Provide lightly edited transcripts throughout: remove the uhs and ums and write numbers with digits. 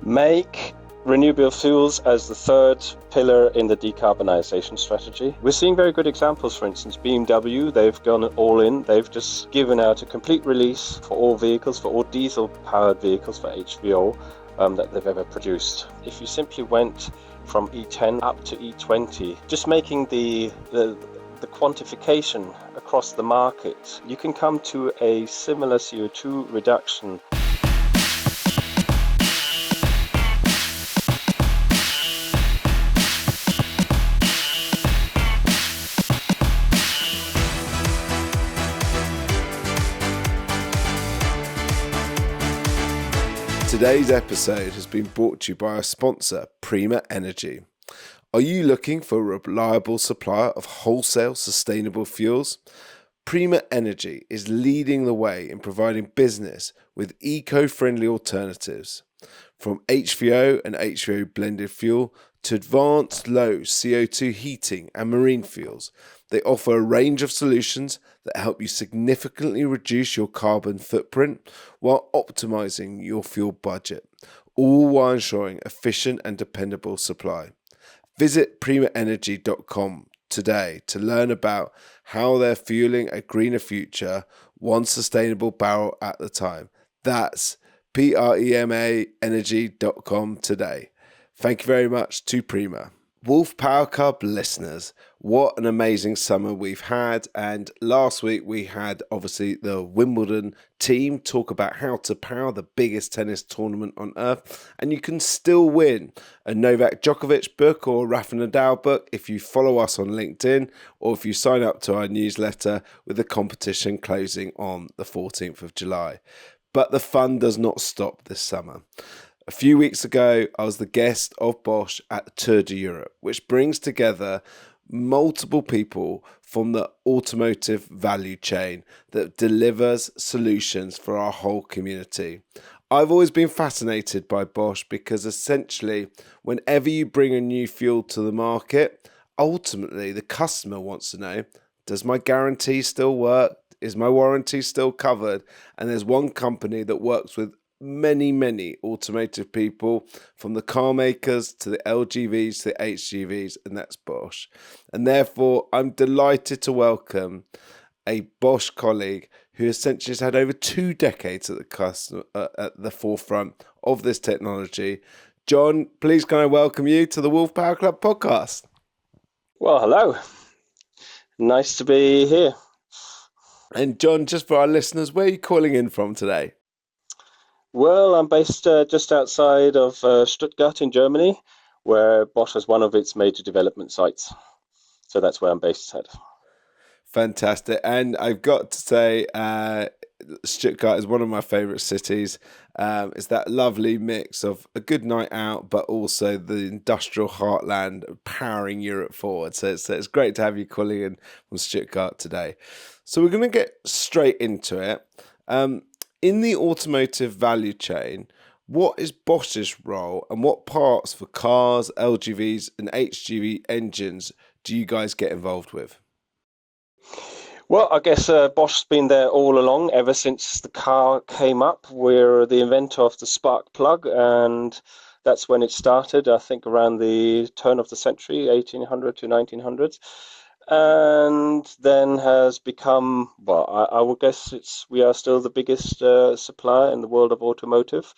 make renewable fuels as the third pillar in the decarbonisation strategy. We're seeing very good examples. For instance, BMW, they've gone all in. They've just given out a complete release for all vehicles, for all diesel-powered vehicles, for HVO, that they've ever produced. If you simply went from E10 up to E20, just making the quantification across the market, you can come to a similar CO2 reduction. Today's episode has been brought to you by our sponsor, Prima Energy. Are you looking for a reliable supplier of wholesale sustainable fuels? Prima Energy is leading the way in providing business with eco-friendly alternatives. From HVO and HVO blended fuel to advanced low CO2 heating and marine fuels, they offer a range of solutions that help you significantly reduce your carbon footprint while optimizing your fuel budget, all while ensuring efficient and dependable supply. Visit primaenergy.com today to learn about how they're fueling a greener future, one sustainable barrel at a time. That's primaenergy.com today. Thank you very much to Prima. Wolfe Power Club listeners, what an amazing summer we've had. And last week we had obviously the Wimbledon team talk about how to power the biggest tennis tournament on earth. And you can still win a Novak Djokovic book or a Rafa Nadal book if you follow us on LinkedIn or if you sign up to our newsletter, with the competition closing on the 14th of July. But the fun does not stop this summer. A few weeks ago, I was the guest of Bosch at Tour de Europe, which brings together multiple people from the automotive value chain that delivers solutions for our whole community. I've always been fascinated by Bosch because essentially, whenever you bring a new fuel to the market, ultimately the customer wants to know, does my guarantee still work? Is my warranty still covered? And there's one company that works with many automotive people, from the car makers to the LGVs to the HGVs, and that's Bosch. And therefore, I'm delighted to welcome a Bosch colleague who essentially has had over 2 decades at the forefront of this technology. John, please can I welcome you to the Wolfe Power Club podcast? Well, hello. Nice to be here. And John, just for our listeners, where are you calling in from today? Well, I'm based just outside of Stuttgart in Germany, where Bosch has one of its major development sites. So that's where I'm based at. Fantastic. And I've got to say, Stuttgart is one of my favourite cities. It's that lovely mix of a good night out, but also the industrial heartland powering Europe forward. So it's great to have you calling in from Stuttgart today. So we're going to get straight into it. In the automotive value chain, what is Bosch's role and what parts for cars, LGVs and HGV engines do you guys get involved with? Well, I guess Bosch's been there all along, ever since the car came up. We're the inventor of the spark plug, and that's when it started, I think around the turn of the century, 1800 to 1900s. And then has become, well, I would guess we are still the biggest supplier in the world of automotive.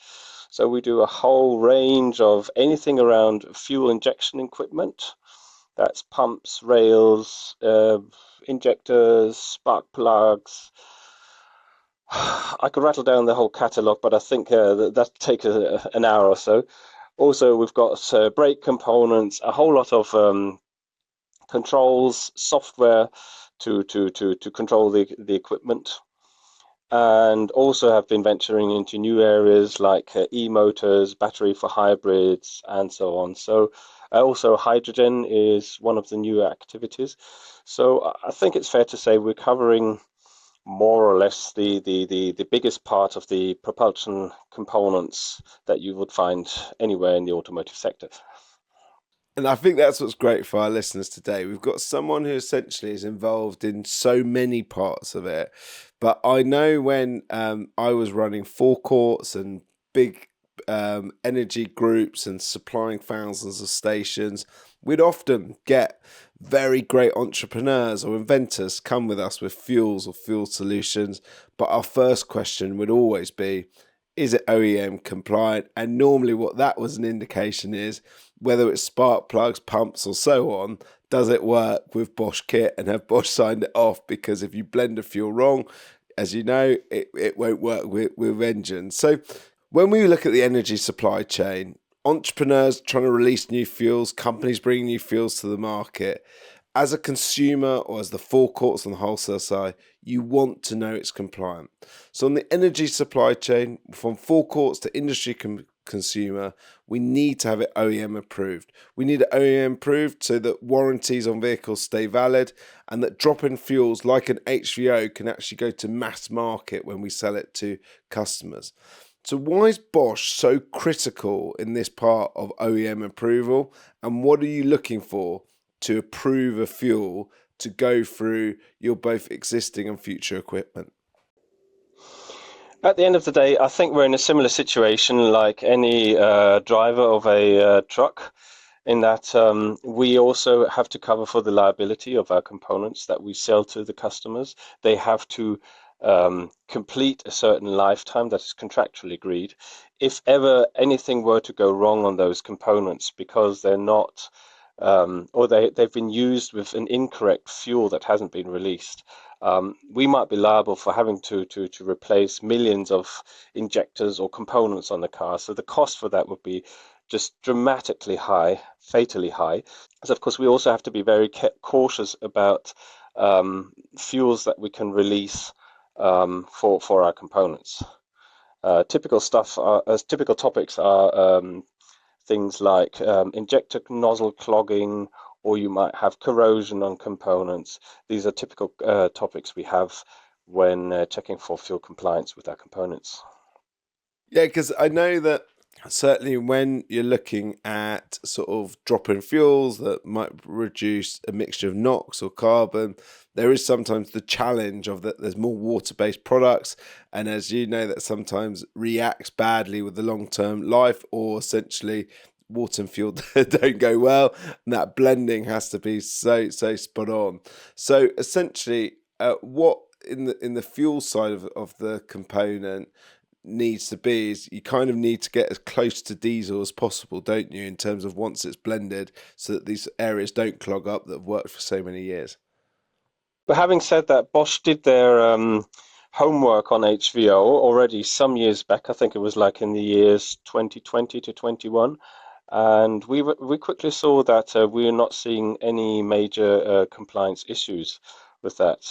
So we do a whole range of anything around fuel injection equipment. That's pumps, rails, injectors, spark plugs. I could rattle down the whole catalogue, but I think that takes an hour or so. Also, we've got brake components, a whole lot of controls, software to control the equipment, and also have been venturing into new areas like e-motors, battery for hybrids, and so on. So also hydrogen is one of the new activities. So I think it's fair to say we're covering more or less the biggest part of the propulsion components that you would find anywhere in the automotive sector. And I think that's what's great for our listeners today. We've got someone who essentially is involved in so many parts of it. But I know when I was running forecourts and big energy groups and supplying thousands of stations, we'd often get very great entrepreneurs or inventors come with us with fuels or fuel solutions. But our first question would always be, is it OEM compliant? And normally what that was an indication is whether it's spark plugs, pumps or so on, does it work with Bosch kit and have Bosch signed it off? Because if you blend a fuel wrong, as you know, it won't work with engines. So when we look at the energy supply chain, entrepreneurs trying to release new fuels, companies bringing new fuels to the market, as a consumer or as the forecourts on the wholesale side, you want to know it's compliant. So on the energy supply chain, from forecourts to industry consumer, we need to have it OEM approved. We need it OEM approved so that warranties on vehicles stay valid and that drop-in fuels like an HVO can actually go to mass market when we sell it to customers. So why is Bosch so critical in this part of OEM approval, and what are you looking for to approve a fuel to go through your both existing and future equipment? At the end of the day, I think we're in a similar situation like any driver of a truck, in that we also have to cover for the liability of our components that we sell to the customers. They have to complete a certain lifetime that is contractually agreed. If ever anything were to go wrong on those components because they're not, or they've been used with an incorrect fuel that hasn't been released, we might be liable for having to replace millions of injectors or components on the car. So the cost for that would be just dramatically high, fatally high. So of course we also have to be very cautious about fuels that we can release for our components. Typical topics are things like injector nozzle clogging, or you might have corrosion on components. These are typical topics we have when checking for fuel compliance with our components. Yeah, because I know that certainly when you're looking at sort of drop-in fuels that might reduce a mixture of NOx or carbon, there is sometimes the challenge of that there's more water-based products, and as you know, that sometimes reacts badly with the long-term life, or essentially water and fuel don't go well, and that blending has to be so spot on. So essentially, what in the fuel side of the component needs to be is you kind of need to get as close to diesel as possible, don't you, in terms of once it's blended, so that these areas don't clog up that have worked for so many years. But having said that, Bosch did their homework on HVO already some years back. I think it was like in the years 2020 to 21. And we quickly saw that we are not seeing any major compliance issues with that.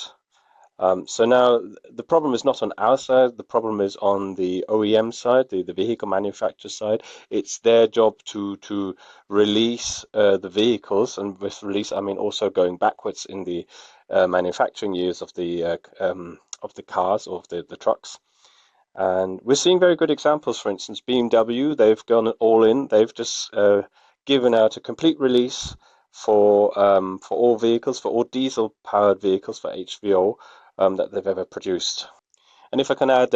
So now the problem is not on our side, the problem is on the OEM side, the vehicle manufacturer side. It's their job to release the vehicles, and with release I mean also going backwards in the manufacturing years of the cars or of the trucks. And we're seeing very good examples. For instance, BMW, they've gone all in. They've just given out a complete release for all vehicles, for all diesel-powered vehicles, for HVO, that they've ever produced. And if I can add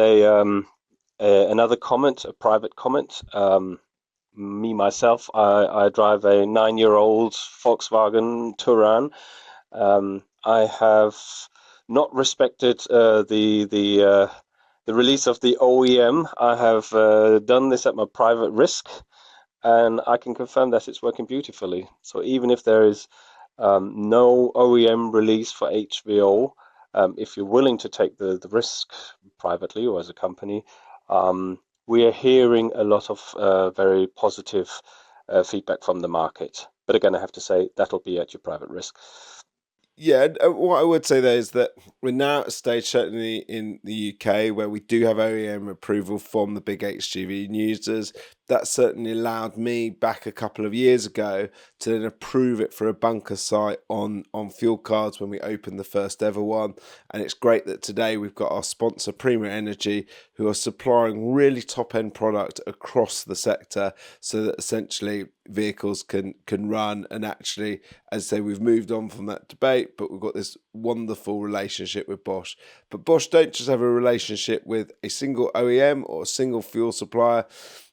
another comment, a private comment, me myself, I drive a 9-year-old Volkswagen Touran. I have not respected the release of the OEM. I have done this at my private risk, and I can confirm that it's working beautifully. So even if there is no OEM release for HVO, if you're willing to take the risk privately or as a company, we are hearing a lot of very positive feedback from the market. But again, I have to say that'll be at your private risk. Yeah, what I would say there is that we're now at a stage, certainly in the UK, where we do have OEM approval from the big HGV users. That certainly allowed me back a couple of years ago to then approve it for a bunker site on fuel cards when we opened the first ever one. And it's great that today we've got our sponsor, Prima Energy, who are supplying really top-end product across the sector so that essentially vehicles can run. And actually, as I say, we've moved on from that debate, but we've got this wonderful relationship with Bosch. But Bosch don't just have a relationship with a single OEM or a single fuel supplier.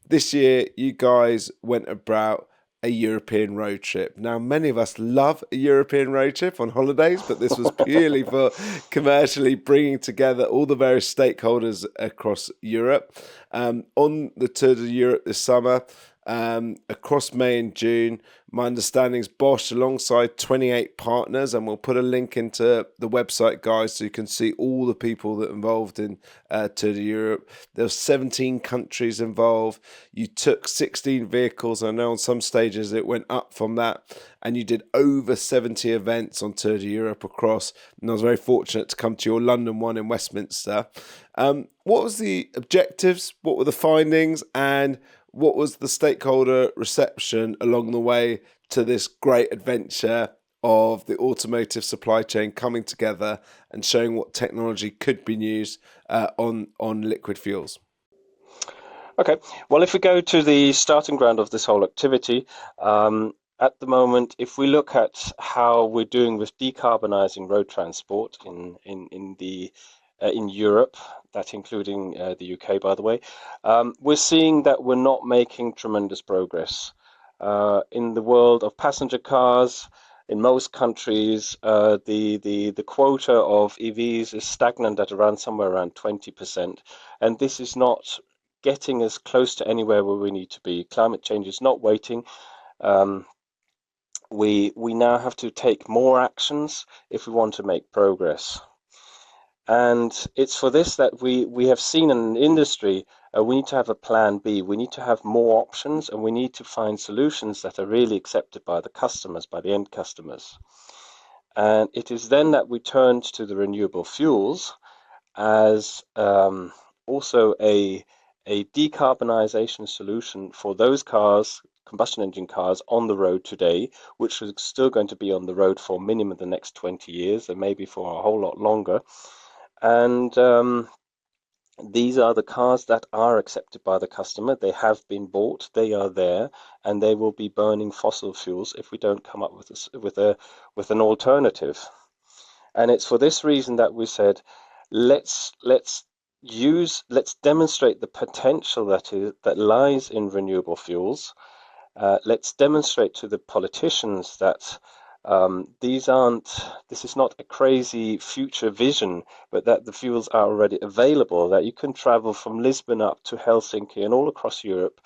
this year you guys went about a European road trip. Now, many of us love a European road trip on holidays, but this was purely for commercially bringing together all the various stakeholders across Europe. On the Tour de Europe this summer, across May and June, my understanding is Bosch alongside 28 partners, and we'll put a link into the website, guys, so you can see all the people that are involved in Tour de Europe. There were 17 countries involved. You took 16 vehicles. I know on some stages it went up from that, and you did over 70 events on Tour de Europe across. And I was very fortunate to come to your London one in Westminster. What was the objectives? What were the findings? And what was the stakeholder reception along the way to this great adventure of the automotive supply chain coming together and showing what technology could be used on liquid fuels? Okay, well, if we go to the starting ground of this whole activity, at the moment, if we look at how we're doing with decarbonizing road transport in Europe, that including the UK, by the way, we're seeing that we're not making tremendous progress. In the world of passenger cars, in most countries, the quota of EVs is stagnant at around somewhere around 20%, and this is not getting us close to anywhere where we need to be. Climate change is not waiting. Um, we now have to take more actions if we want to make progress. And it's for this that we have seen in an industry, we need to have a plan B. We need to have more options, and we need to find solutions that are really accepted by the customers, by the end customers. And it is then that we turned to the renewable fuels as also a decarbonization solution for those cars, combustion engine cars on the road today, which are still going to be on the road for minimum the next 20 years and maybe for a whole lot longer. And these are the cars that are accepted by the customer. They have been bought, they are there, and they will be burning fossil fuels if we don't come up with an alternative. And it's for this reason that we said, let's demonstrate the potential that lies in renewable fuels. Let's demonstrate to the politicians that this is not a crazy future vision, but that the fuels are already available, that you can travel from Lisbon up to Helsinki and all across Europe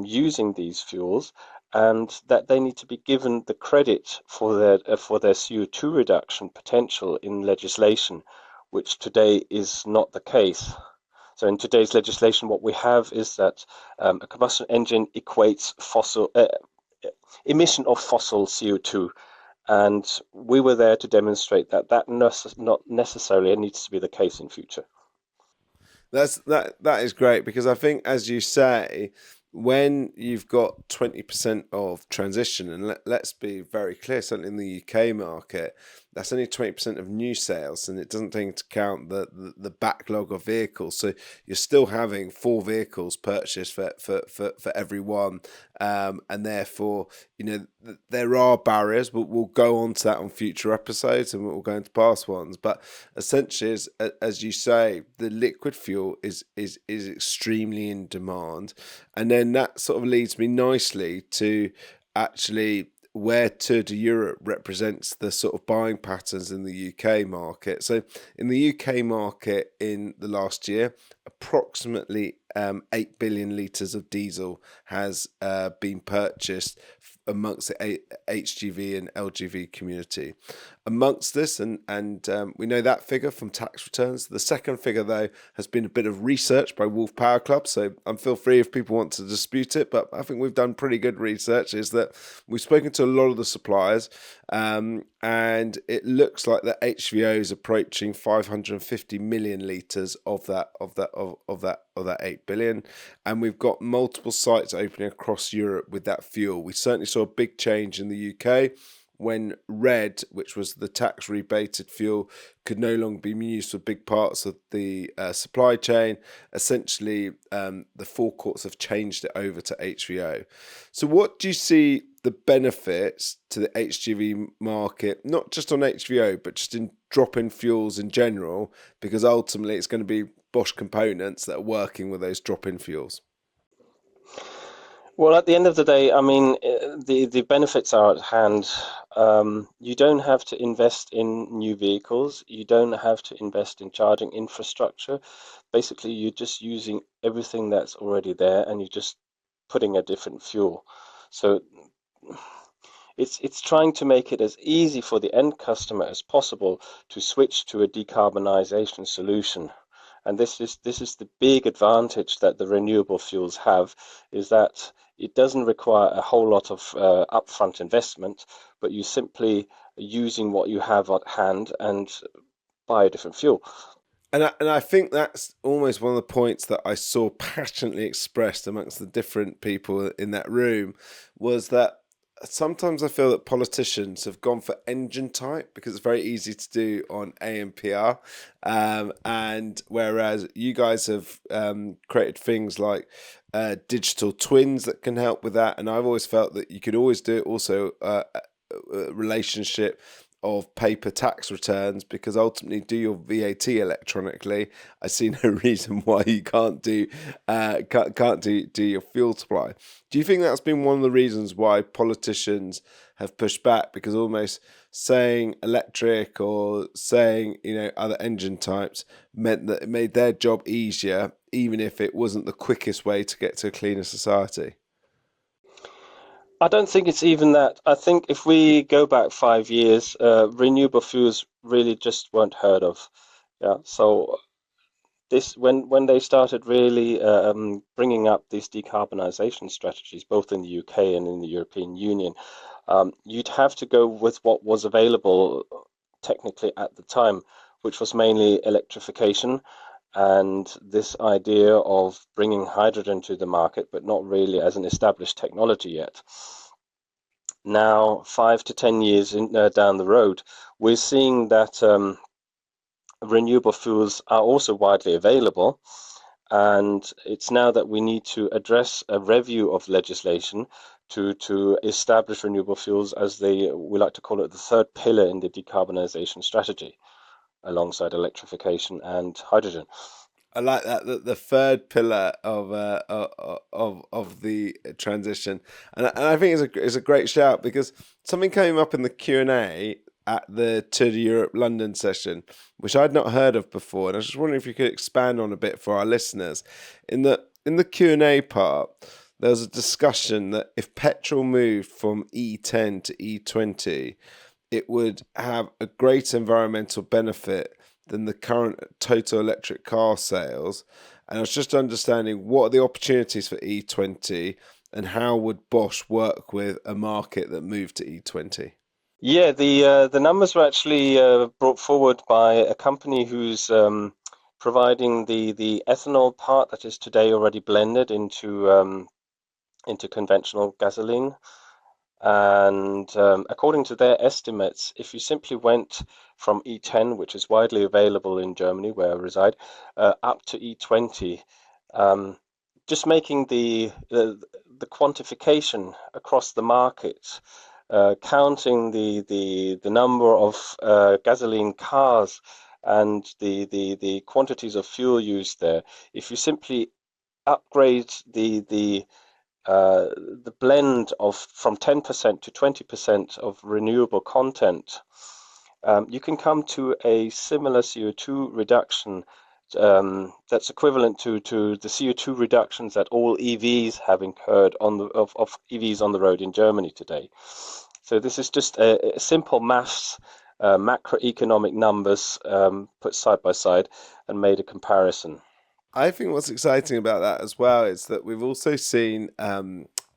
using these fuels, and that they need to be given the credit for their CO2 reduction potential in legislation, which today is not the case. So in today's legislation, what we have is that a combustion engine equates emission of fossil CO2. And we were there to demonstrate that not necessarily needs to be the case in future. That is great, because I think, as you say, when you've got 20% of transition, and let's be very clear, certainly in the UK market, that's only 20% of new sales, and it doesn't take into account the backlog of vehicles. So you're still having 4 vehicles purchased for every one, and therefore, there are barriers. We'll go on to that on future episodes, and we'll go into past ones. But essentially, as you say, the liquid fuel is extremely in demand, and then that sort of leads me nicely to actually where Tour de Europe represents the sort of buying patterns in the UK market. So in the UK market in the last year, approximately 8 billion litres of diesel has been purchased amongst the HGV and LGV community. Amongst this, and we know that figure from tax returns. The second figure, though, has been a bit of research by Wolfe Power Club, so feel free if people want to dispute it, but I think we've done pretty good research, is that we've spoken to a lot of the suppliers, and it looks like the HVO is approaching 550 million litres of that 8 billion, and we've got multiple sites opening across Europe with that fuel. We certainly saw a big change in the UK when red, which was the tax rebated fuel, could no longer be used for big parts of the supply chain. Essentially, the forecourts have changed it over to HVO. So what do you see the benefits to the HGV market, not just on HVO, but just in drop-in fuels in general, because ultimately it's going to be Bosch components that are working with those drop-in fuels? Well, at the end of the day, I mean, the benefits are at hand. You don't have to invest in new vehicles. You don't have to invest in charging infrastructure. Basically, you're just using everything that's already there, and you're just putting a different fuel. So it's trying to make it as easy for the end customer as possible to switch to a decarbonization solution. And this is the big advantage that the renewable fuels have, is that it doesn't require a whole lot of upfront investment, but you simply using what you have at hand and buy a different fuel. And I think that's almost one of the points that I saw passionately expressed amongst the different people in that room, was that sometimes I feel that politicians have gone for engine type because it's very easy to do on AMPR, and whereas you guys have created things like digital twins that can help with that, and I've always felt that you could always do it also relationship of paper tax returns, because ultimately do your VAT electronically. I see no reason why you can't do your fuel supply. Do you think that's been one of the reasons why politicians have pushed back, because almost saying electric or saying other engine types meant that it made their job easier, even if it wasn't the quickest way to get to a cleaner society? I don't think it's even that. I think if we go back 5 years, renewable fuels really just weren't heard of. Yeah, so this when they started really bringing up these decarbonization strategies, both in the UK and in the European Union, you'd have to go with what was available technically at the time, which was mainly electrification and this idea of bringing hydrogen to the market, but not really as an established technology yet. Now, 5 to 10 years down the road, we're seeing that renewable fuels are also widely available. And it's now that we need to address a review of legislation to establish renewable fuels as we like to call it, the third pillar in the decarbonisation strategy, alongside electrification and hydrogen. I like that, the third pillar of the transition, and I think it's a great shout, because something came up in the Q&A at the Tour de Europe London session, which I'd not heard of before, and I was just wondering if you could expand on a bit for our listeners. In the Q&A part, there was a discussion that if petrol moved from E10 to E20, it would have a great environmental benefit than the current total electric car sales. And I was just understanding, what are the opportunities for E20, and how would Bosch work with a market that moved to E20? Yeah, the numbers were actually brought forward by a company who's providing the ethanol part that is today already blended into conventional gasoline. And according to their estimates, if you simply went from E10, which is widely available in Germany, where I reside, up to E20, um, just making the quantification across the market, counting the number of gasoline cars and the quantities of fuel used there, if you simply upgrade the blend of from 10% to 20% of renewable content, you can come to a similar CO2 reduction that's equivalent to the CO2 reductions that all EVs have incurred of EVs on the road in Germany today. So this is just a simple maths, macroeconomic numbers put side by side and made a comparison. I think what's exciting about that as well is that we've also seen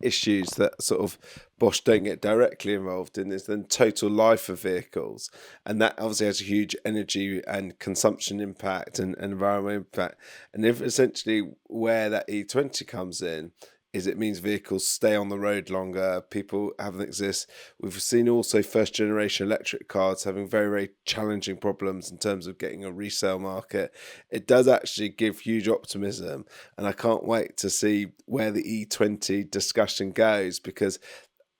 issues that sort of Bosch don't get directly involved in, is then total life of vehicles. And that obviously has a huge energy and consumption impact and environmental impact. And if essentially where that E20 comes in, is it means vehicles stay on the road longer, people haven't exist. We've seen also first generation electric cars having very, very challenging problems in terms of getting a resale market. It does actually give huge optimism, and I can't wait to see where the E20 discussion goes, because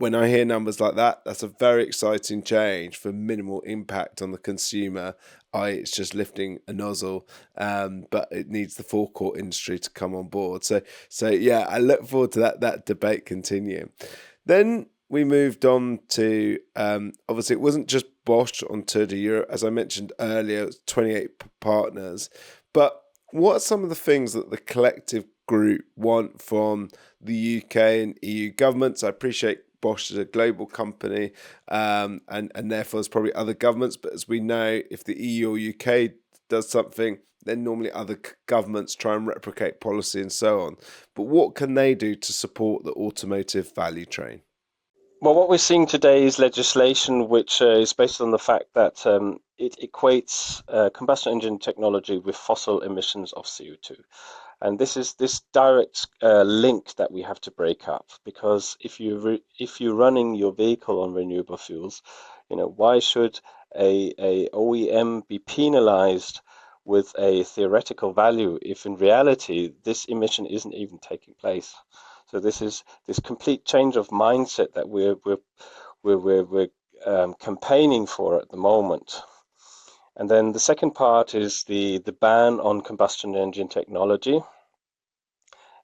when I hear numbers like that, that's a very exciting change for minimal impact on the consumer. It's just lifting a nozzle, but it needs the forecourt industry to come on board. So yeah, I look forward to that debate continuing. Then we moved on to, obviously it wasn't just Bosch on Tour de Europe. As I mentioned earlier, it was 28 partners. But what are some of the things that the collective group want from the UK and EU governments? I appreciate Bosch is a global company, and therefore there's probably other governments. But as we know, if the EU or UK does something, then normally other governments try and replicate policy and so on. But what can they do to support the automotive value chain? Well, what we're seeing today is legislation which is based on the fact that it equates combustion engine technology with fossil emissions of CO2. And this is this direct link that we have to break up, because if you're running your vehicle on renewable fuels, why should a OEM be penalized with a theoretical value if in reality this emission isn't even taking place? So this is this complete change of mindset that we're campaigning for at the moment. And then the second part is the ban on combustion engine technology.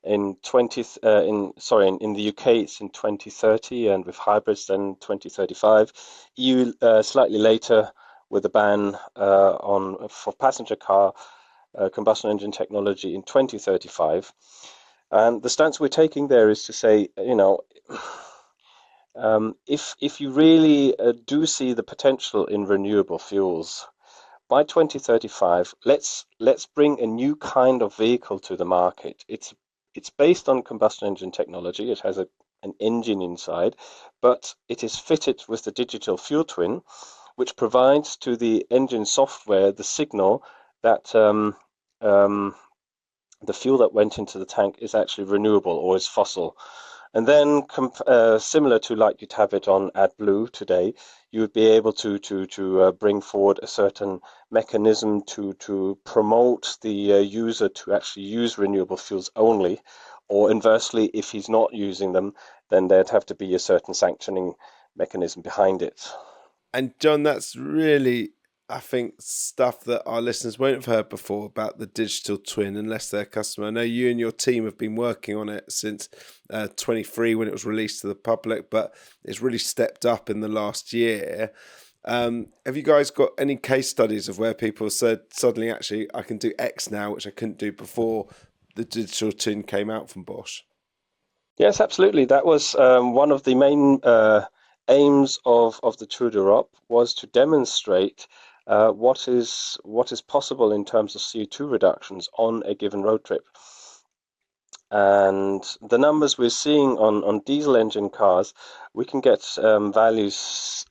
In the UK it's in 2030, and with hybrids then 2035. EU slightly later with a ban for passenger car combustion engine technology in 2035. And the stance we're taking there is to say, if you really do see the potential in renewable fuels, by 2035, let's bring a new kind of vehicle to the market. It's based on combustion engine technology. It has an engine inside, but it is fitted with the digital fuel twin, which provides to the engine software the signal that the fuel that went into the tank is actually renewable or is fossil. And then, similar to like you'd have it on AdBlue today, you would be able to bring forward a certain mechanism to promote the user to actually use renewable fuels only, or inversely, if he's not using them, then there'd have to be a certain sanctioning mechanism behind it. And John, that's really, I think, stuff that our listeners won't have heard before about the digital twin unless they're a customer. I know you and your team have been working on it since 23 when it was released to the public, but it's really stepped up in the last year. Have you guys got any case studies of where people said, suddenly, actually, I can do X now, which I couldn't do before the digital twin came out from Bosch? Yes, absolutely. That was one of the main aims of the Tour d'Europe, was to demonstrate what is possible in terms of CO2 reductions on a given road trip. And the numbers we're seeing on diesel engine cars, we can get values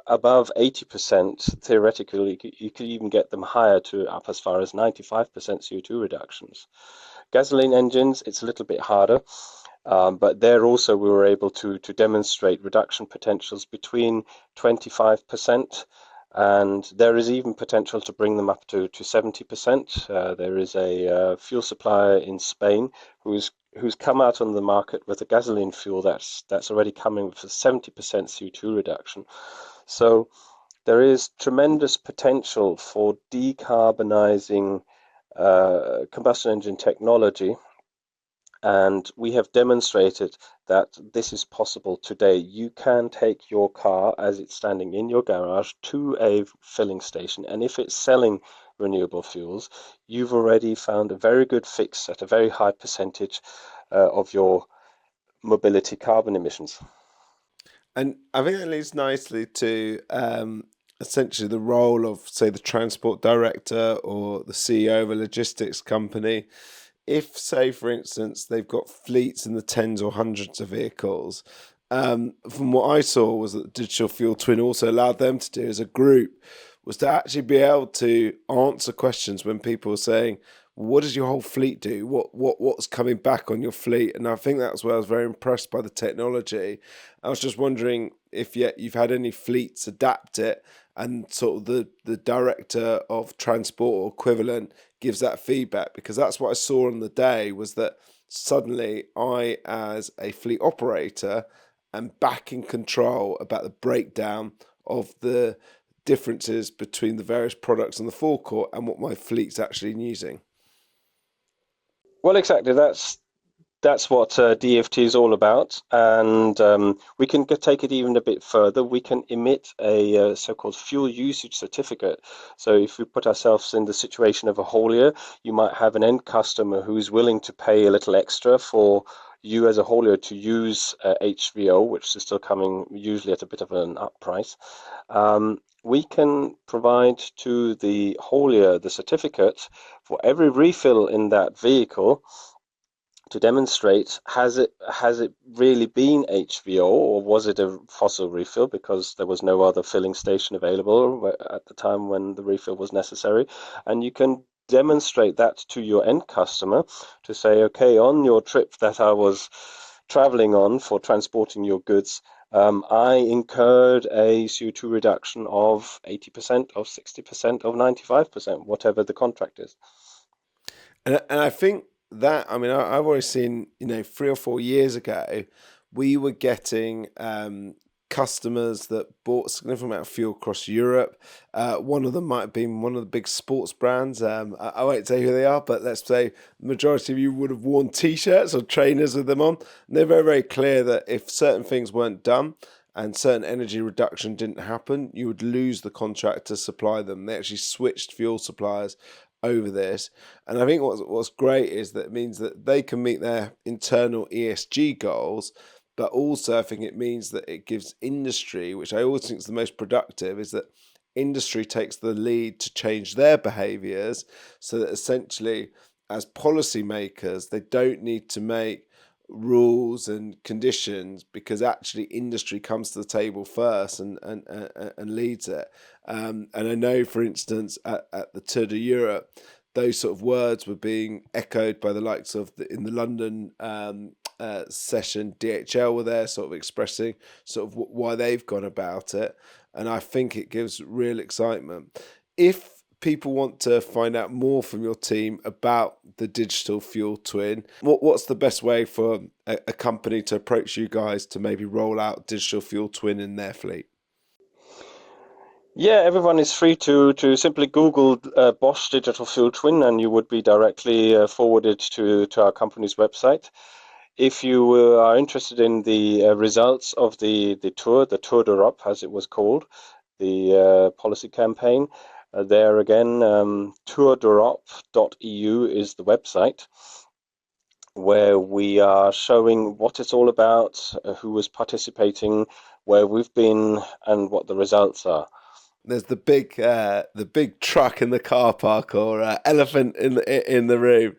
above 80%. Theoretically, you could even get them higher, to up as far as 95% CO2 reductions. Gasoline engines, it's a little bit harder. But there also we were able to demonstrate reduction potentials between 25%, and there is even potential to bring them up to 70%. There is a fuel supplier in Spain who's come out on the market with a gasoline fuel that's already coming with a 70% CO2 reduction. So there is tremendous potential for decarbonizing combustion engine technology. And we have demonstrated that this is possible today. You can take your car as it's standing in your garage to a filling station, and if it's selling renewable fuels, you've already found a very good fix at a very high percentage of your mobility carbon emissions. And I think that leads nicely to essentially the role of, say, the transport director or the CEO of a logistics company. If, say, for instance, they've got fleets in the tens or hundreds of vehicles, from what I saw was that the digital fuel twin also allowed them to do as a group was to actually be able to answer questions when people are saying, what does your whole fleet do? What's coming back on your fleet? And I think that's where I was very impressed by the technology. I was just wondering if yet you've had any fleets adapt it, and sort of the director of transport or equivalent gives that feedback, because that's what I saw on the day was that suddenly I, as a fleet operator, and back in control about the breakdown of the differences between the various products on the forecourt and what my fleet's actually using. Well, exactly. That's what DFT is all about, and we can take it even a bit further. We can emit a so-called fuel usage certificate. So if we put ourselves in the situation of a haulier, you might have an end customer who's willing to pay a little extra for you as a haulier to use HVO, which is still coming usually at a bit of an up price. We can provide to the haulier the certificate for every refill in that vehicle to demonstrate has it really been HVO, or was it a fossil refill because there was no other filling station available at the time when the refill was necessary. And you can demonstrate that to your end customer to say, okay, on your trip that I was traveling on for transporting your goods, I incurred a CO2 reduction of 80%, of 60%, of 95%, whatever the contract is. And I think that, I mean, I've always seen, 3 or 4 years ago, we were getting customers that bought a significant amount of fuel across Europe. One of them might have been one of the big sports brands. I won't say who they are, but let's say the majority of you would have worn T-shirts or trainers with them on. And they're very, very clear that if certain things weren't done and certain energy reduction didn't happen, you would lose the contract to supply them. They actually switched fuel suppliers over this. And I think what's great is that it means that they can meet their internal ESG goals, but also I think it means that it gives industry, which I always think is the most productive, is that industry takes the lead to change their behaviours, so that essentially as policymakers they don't need to make rules and conditions, because actually industry comes to the table first and leads it. And I know, for instance, at the Tour de Europe, those sort of words were being echoed by the likes of in the London session. DHL were there, sort of expressing sort of why they've gone about it, and I think it gives real excitement. If people want to find out more from your team about the digital fuel twin, what's the best way for a company to approach you guys to maybe roll out digital fuel twin in their fleet? Yeah, everyone is free to simply Google Bosch Digital Fuel Twin, and you would be directly forwarded to our company's website. If you are interested in the results of the Tour d'Europe, as it was called, the policy campaign, there again, tourdeurope.eu is the website, where we are showing what it's all about, who is participating, where we've been, and what the results are. There's the big truck in the car park, or elephant in the room.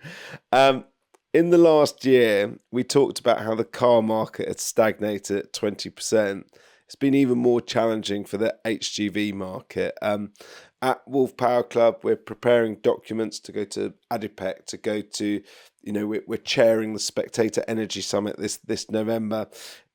In the last year, we talked about how the car market had stagnated at 20%. It's been even more challenging for the HGV market. At Wolfe Power Club, we're preparing documents to go to ADIPEC, to go to, we're chairing the Spectator Energy Summit this November.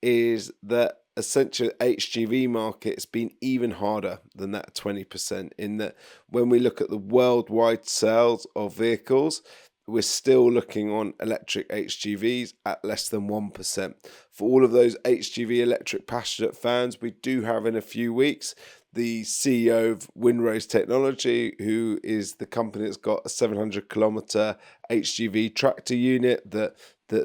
Is that essentially HGV market has been even harder than that 20%, in that when we look at the worldwide sales of vehicles, we're still looking on electric HGVs at less than 1%. For all of those HGV electric passionate fans, we do have in a few weeks the CEO of Windrose Technology, who is the company that's got a 700 kilometre HGV tractor unit that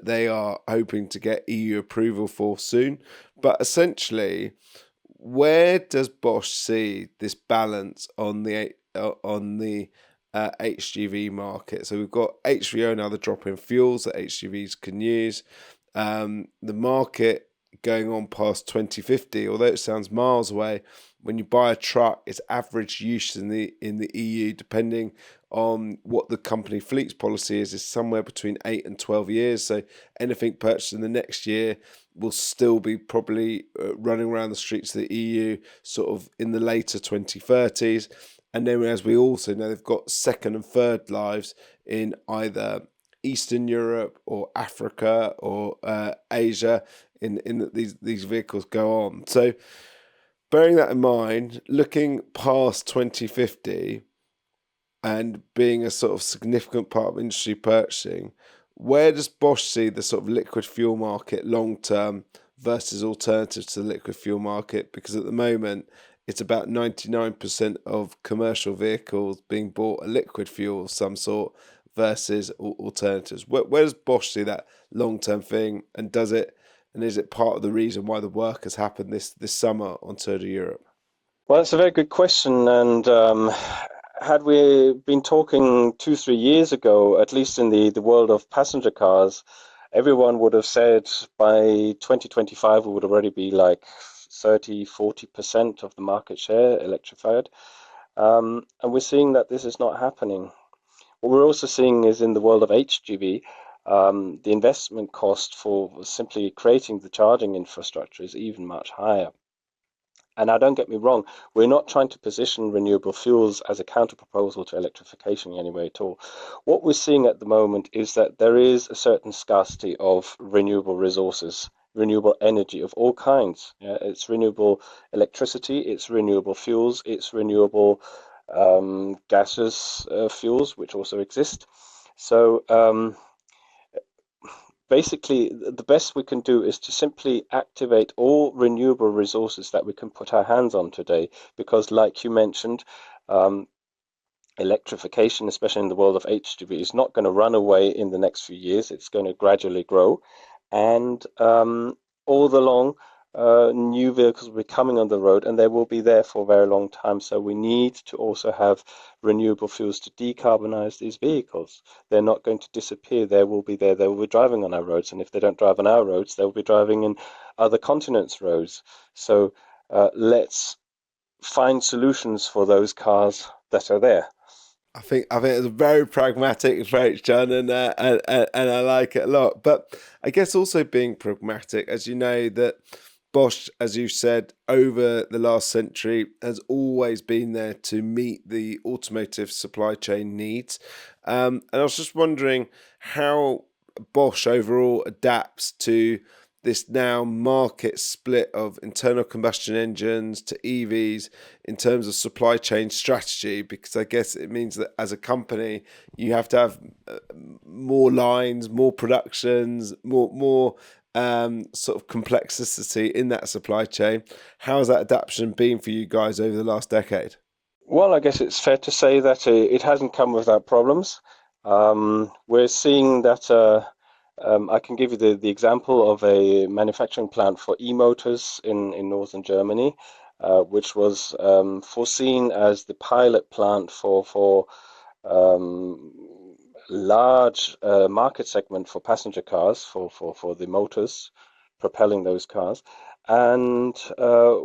they are hoping to get EU approval for soon. But essentially, where does Bosch see this balance on the HGV market? So we've got HVO now, the drop-in fuels that HGVs can use. The market going on past 2050, although it sounds miles away. When you buy a truck, its average use in the EU, depending on what the company fleet's policy is somewhere between 8 and 12 years. So anything purchased in the next year will still be probably running around the streets of the EU sort of in the later 2030s. And then, as we also know, they've got second and third lives in either Eastern Europe or Africa or Asia, in that these vehicles go on. So bearing that in mind, looking past 2050 and being a sort of significant part of industry purchasing, where does Bosch see the sort of liquid fuel market long term versus alternatives to the liquid fuel market? Because at the moment, it's about 99% of commercial vehicles being bought a liquid fuel of some sort versus alternatives. Where does Bosch see that long-term thing, and is it part of the reason why the work has happened this summer on Tour de Europe? Well, it's a very good question. And had we been talking 2, 3 years ago, at least in the world of passenger cars, everyone would have said by 2025 we would already be like 30, 40% of the market share electrified. And we're seeing that this is not happening. What we're also seeing is in the world of HGV, the investment cost for simply creating the charging infrastructure is even much higher. And now, don't get me wrong, we're not trying to position renewable fuels as a counter proposal to electrification in any way at all. What we're seeing at the moment is that there is a certain scarcity of renewable resources, renewable energy of all kinds. Yeah, it's renewable electricity, it's renewable fuels, it's renewable gaseous fuels, which also exist. So, basically, the best we can do is to simply activate all renewable resources that we can put our hands on today, because, like you mentioned, electrification, especially in the world of HGV, is not going to run away in the next few years. It's going to gradually grow, and all along, new vehicles will be coming on the road, and they will be there for a very long time. So we need to also have renewable fuels to decarbonize these vehicles. They're not going to disappear. They will be there. They will be driving on our roads, and if they don't drive on our roads, they will be driving in other continents' roads. So let's find solutions for those cars that are there. I think it's a very pragmatic approach, John, and I like it a lot. But I guess also being pragmatic, as you know, that Bosch, as you said, over the last century has always been there to meet the automotive supply chain needs. And I was just wondering how Bosch overall adapts to this now market split of internal combustion engines to EVs in terms of supply chain strategy, because I guess it means that as a company you have to have more lines, more productions, more sort of complexity in that supply chain. How has that adaptation been for you guys over the last decade? Well, I guess it's fair to say that it hasn't come without problems. We're seeing that I can give you the example of a manufacturing plant for e-motors in northern Germany, which was foreseen as the pilot plant for large market segment for passenger cars, for the motors propelling those cars. And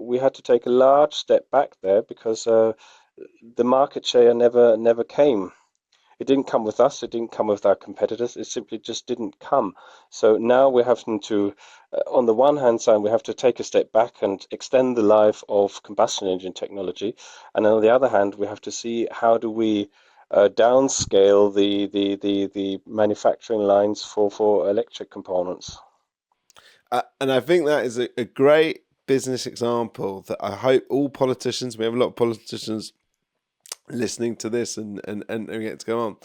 we had to take a large step back there because the market share never came. It didn't come with us. It didn't come with our competitors. It simply just didn't come. So now we're having to, on the one hand side, we have to take a step back and extend the life of combustion engine technology, and on the other hand, we have to see how do we downscale the manufacturing lines for electric components. And I think that is a great business example that I hope all politicians, we have a lot of politicians listening to this and get to go on,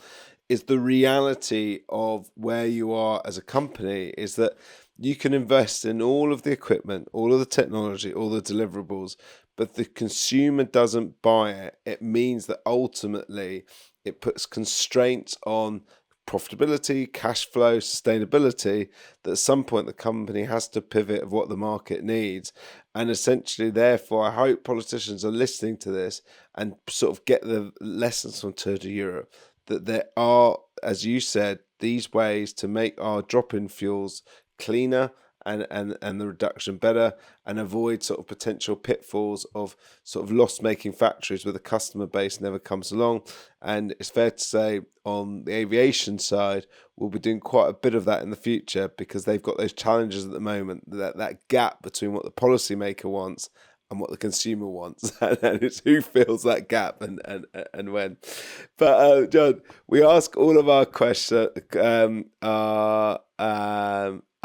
is the reality of where you are as a company is that you can invest in all of the equipment, all of the technology, all the deliverables, but the consumer doesn't buy it. It means that ultimately it puts constraints on profitability, cash flow, sustainability, that at some point the company has to pivot of what the market needs. And essentially, therefore, I hope politicians are listening to this and sort of get the lessons from Tour de Europe, that there are, as you said, these ways to make our drop-in fuels cleaner and the reduction better, and avoid sort of potential pitfalls of sort of loss-making factories where the customer base never comes along. And it's fair to say on the aviation side, we'll be doing quite a bit of that in the future, because they've got those challenges at the moment, that gap between what the policymaker wants and what the consumer wants, and it's who fills that gap and when. But John, we ask all of our questions,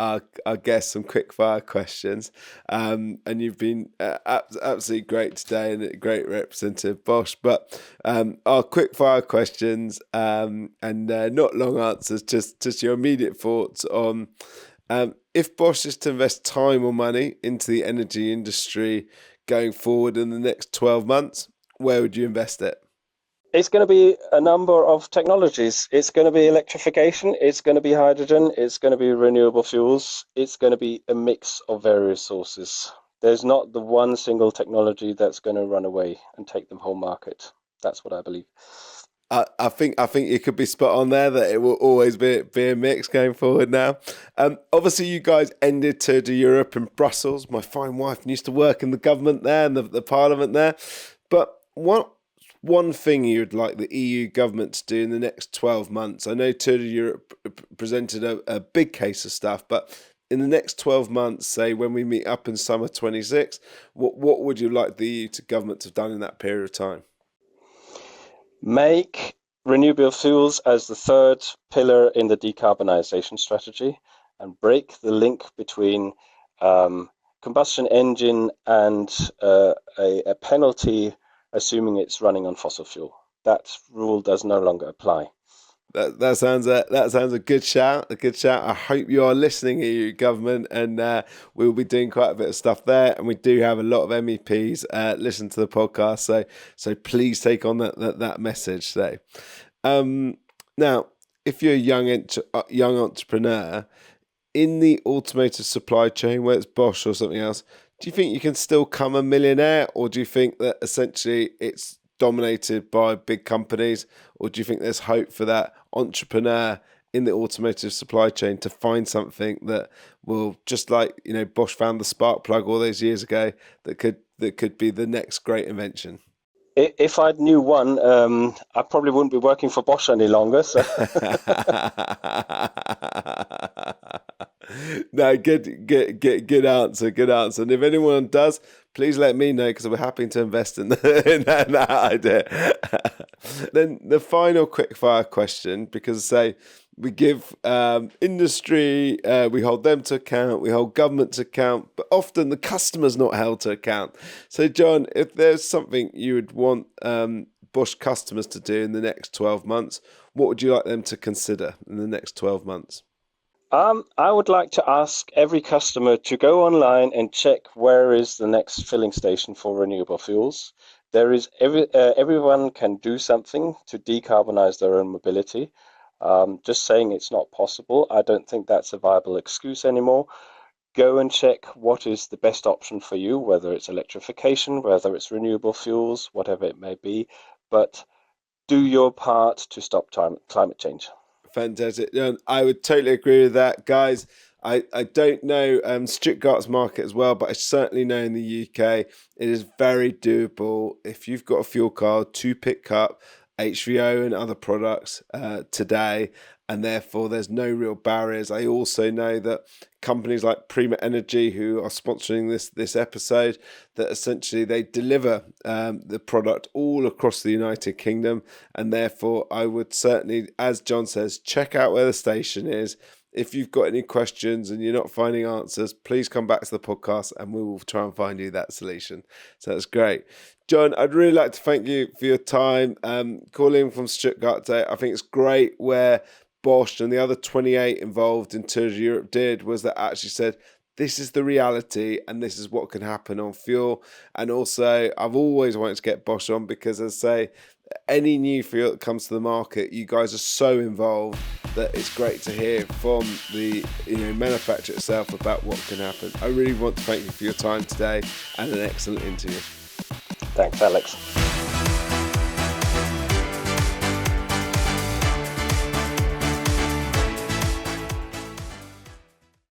our guests, some quick fire questions, and you've been absolutely great today and a great representative, Bosch. But our quick fire questions, and not long answers, just your immediate thoughts on If Bosch is to invest time or money into the energy industry going forward in the next 12 months, where would you invest it? It's going to be a number of technologies. It's going to be electrification, it's going to be hydrogen, it's going to be renewable fuels, it's going to be a mix of various sources. There's not the one single technology that's going to run away and take the whole market. That's what I believe. I think you could be spot on there that it will always be a mix going forward now. Obviously, you guys ended Tour de Europe in Brussels. My fine wife used to work in the government there and the parliament there. But one thing you'd like the EU government to do in the next 12 months? I know Tour de Europe presented a big case of stuff, but in the next 12 months, say when we meet up in summer 26, what would you like the EU government to have done in that period of time? Make renewable fuels as the third pillar in the decarbonisation strategy and break the link between combustion engine and a penalty assuming it's running on fossil fuel. That rule does no longer apply. That sounds a good shout. A good shout. I hope you are listening, EU government, and we'll be doing quite a bit of stuff there. And we do have a lot of MEPs listen to the podcast, so please take on that message today. Now, if you're a young entrepreneur in the automotive supply chain, whether it's Bosch or something else, do you think you can still become a millionaire, or do you think that essentially it's dominated by big companies, or do you think there's hope for that entrepreneur in the automotive supply chain to find something that will, just like Bosch found the spark plug all those years ago, that could be the next great invention? If I knew one, I probably wouldn't be working for Bosch any longer. So. No, good answer, good answer. And if anyone does, please let me know, because we're happy to invest in that idea. Then the final quickfire question, because say we give industry, we hold them to account, we hold government to account, but often the customer's not held to account. So John, if there's something you would want Bosch customers to do in the next 12 months, what would you like them to consider in the next 12 months? I would like to ask every customer to go online and check where is the next filling station for renewable fuels. There is everyone can do something to decarbonize their own mobility. Just saying it's not possible, I don't think that's a viable excuse anymore. Go and check what is the best option for you, whether it's electrification, whether it's renewable fuels, whatever it may be, but do your part to stop climate change. Fantastic. I would totally agree with that, guys. I don't know Stuttgart's market as well, but I certainly know in the UK it is very doable if you've got a fuel card to pick up HVO and other products today, and therefore there's no real barriers. I also know that companies like Prima Energy, who are sponsoring this episode, that essentially they deliver the product all across the United Kingdom, and therefore I would certainly, as John says, check out where the station is. If you've got any questions and you're not finding answers, please come back to the podcast and we will try and find you that solution. So that's great. John, I'd really like to thank you for your time calling from Stuttgart today. I think it's great where Bosch and the other 28 involved in Tour de Europe did was that actually said, this is the reality and this is what can happen on fuel. And also, I've always wanted to get Bosch on because, as I say, any new fuel that comes to the market, you guys are so involved that it's great to hear from the manufacturer itself about what can happen. I really want to thank you for your time today and an excellent interview. Thanks, Alex.